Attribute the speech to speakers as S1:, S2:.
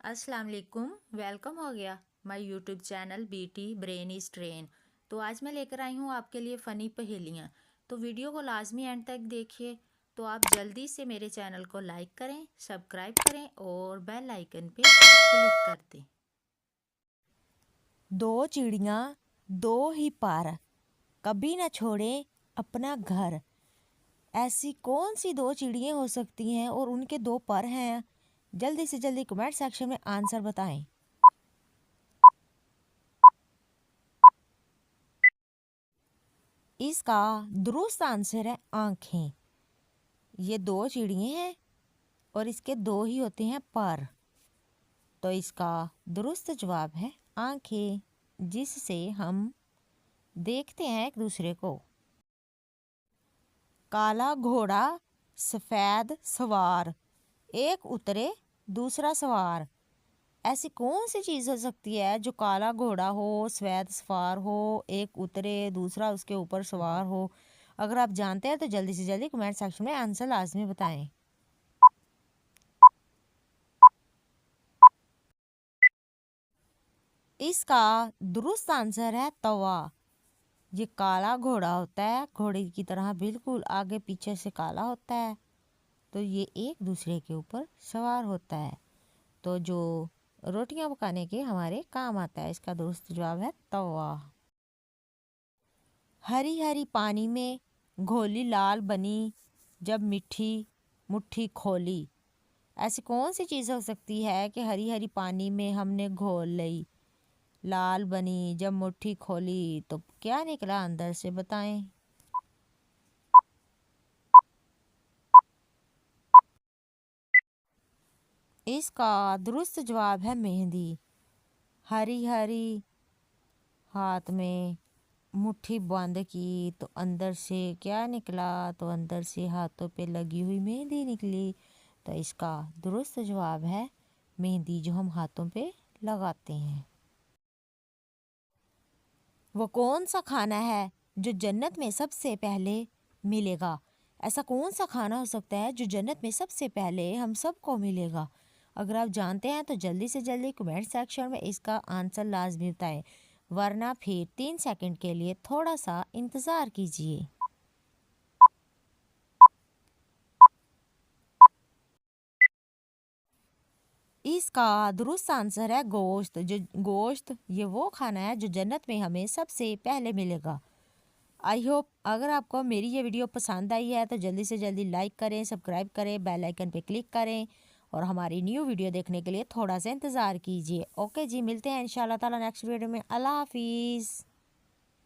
S1: अस्सलाम वालेकुम। वेलकम हो गया my YouTube channel BT brain is train. तो आज मैं लेकर आई हूँ आपके लिए फ़नी पहेलियाँ। तो वीडियो को लाजमी एंड तक देखिए। तो आप जल्दी से मेरे चैनल को लाइक करें, सब्सक्राइब करें और बेल आइकन पे क्लिक कर दें।
S2: दो चिड़ियाँ दो ही पर, कभी न छोड़े अपना घर। ऐसी कौन सी दो चिड़ियाँ हो सकती हैं और उनके दो पर हैं? जल्दी से जल्दी कमेंट सेक्शन में आंसर बताएं। इसका दुरुस्त आंसर है आंखें। ये दो चिड़ियाँ हैं और इसके दो ही होते हैं पर, तो इसका दुरुस्त जवाब है आंखें, जिससे हम देखते हैं एक दूसरे को। काला घोड़ा सफेद सवार, एक उतरे दूसरा सवार। ऐसी कौन सी चीज़ हो सकती है जो काला घोड़ा हो, सफेद सवार हो, एक उतरे दूसरा उसके ऊपर सवार हो? अगर आप जानते हैं तो जल्दी से जल्दी कमेंट सेक्शन में आंसर लाजमी बताएं। इसका दुरुस्त आंसर है तवा। ये काला घोड़ा होता है, घोड़े की तरह बिल्कुल आगे पीछे से काला होता है, तो ये एक दूसरे के ऊपर सवार होता है, तो जो रोटियां पकाने के हमारे काम आता है। इसका दुरुस्त जवाब है तवा। हरी हरी पानी में घोली लाल बनी, जब मीठी मुट्ठी खोली। ऐसी कौन सी चीज़ हो सकती है कि हरी हरी पानी में हमने घोल ली, लाल बनी, जब मुट्ठी खोली तो क्या निकला अंदर से, बताएं। इसका दुरुस्त जवाब है मेहंदी। हरी हरी हाथ में मुट्ठी बंद की तो अंदर से क्या निकला, तो अंदर से हाथों पे लगी हुई मेहंदी निकली। तो इसका दुरुस्त जवाब है मेहंदी, जो हम हाथों पे लगाते हैं। वो कौन सा खाना है जो जन्नत में सबसे पहले मिलेगा? ऐसा कौन सा खाना हो सकता है जो जन्नत में सबसे पहले हम सबको मिलेगा? अगर आप जानते हैं तो जल्दी से जल्दी कमेंट सेक्शन में इसका आंसर लाजमी बताएं, वरना फिर 3 सेकंड के लिए थोड़ा सा इंतज़ार कीजिए। इसका दुरुस्त आंसर है गोश्त। जो गोश्त ये वो खाना है जो जन्नत में हमें सबसे पहले मिलेगा। आई होप अगर आपको मेरी ये वीडियो पसंद आई है तो जल्दी से जल्दी लाइक करें, सब्सक्राइब करें, बेल आइकन पे क्लिक करें और हमारी न्यू वीडियो देखने के लिए थोड़ा सा इंतज़ार कीजिए। ओके जी, मिलते हैं इंशाल्लाह ताला नेक्स्ट वीडियो में। अल्लाह हाफिज़।